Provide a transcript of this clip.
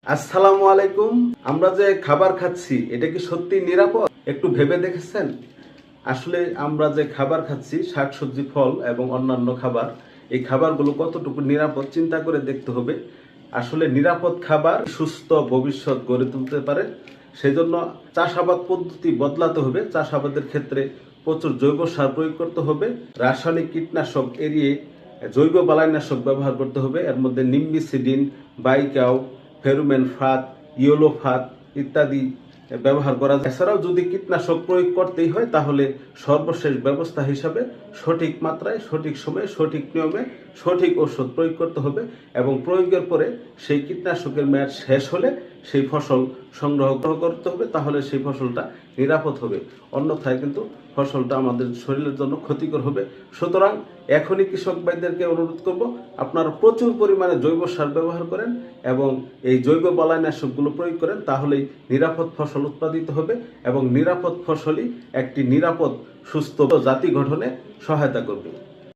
আসসালামু আলাইকুম। আমরা যে খাবার খাচ্ছি এটা কি সত্যি নিরাপদ? একটু ভেবে দেখেছেন? আসলে আমরা যে খাবার খাচ্ছি, শাকসবজি, ফল এবং অন্যান্য খাবার, এই খাবারগুলো কতটুকু নিরাপদ চিন্তা করে দেখতে হবে। আসলে নিরাপদ খাবার সুস্থ ভবিষ্যৎ গড়ে তুলতে পারে। সেজন্য চাষাবাদ পদ্ধতি বদলাতে হবে। চাষাবাদের ক্ষেত্রে প্রচুর জৈব সার প্রয়োগ করতে হবে। রাসায়নিক কীটনাশক এড়িয়ে জৈব বালাইনাশক ব্যবহার করতে হবে। এর মধ্যে নিম্বিসিডিন, বাইকাও, ফেরোমেন ফাঁদ, ইয়েলো ফাঁদ ইত্যাদি ব্যবহার করা যায়। এছাড়াও যদি কীটনাশক প্রয়োগ করতেই হয় তাহলে সর্বশেষ ব্যবস্থা হিসাবে সঠিক মাত্রায়, সঠিক সময়ে, সঠিক নিয়মে, সঠিক ওষুধ প্রয়োগ করতে হবে এবং প্রয়োগের পরে সেই কীটনাশকের মেয়াদ শেষ হলে সেই ফসল সংগ্রহ করতে হবে। তাহলে সেই ফসলটা নিরাপদ হবে, অন্যথায় কিন্তু ফসলটা আমাদের শরীরের জন্য ক্ষতিকর হবে। সুতরাং এখনই কৃষক ভাইদেরকে অনুরোধ করব, আপনারা প্রচুর পরিমাণে জৈব সার ব্যবহার করেন এবং এই জৈব বালাইনাশকগুলো প্রয়োগ করেন, তাহলেই নিরাপদ ফসল উৎপাদিত হবে এবং নিরাপদ ফসলই একটি নিরাপদ সুস্থ জাতি গঠনে সহায়তা করবে।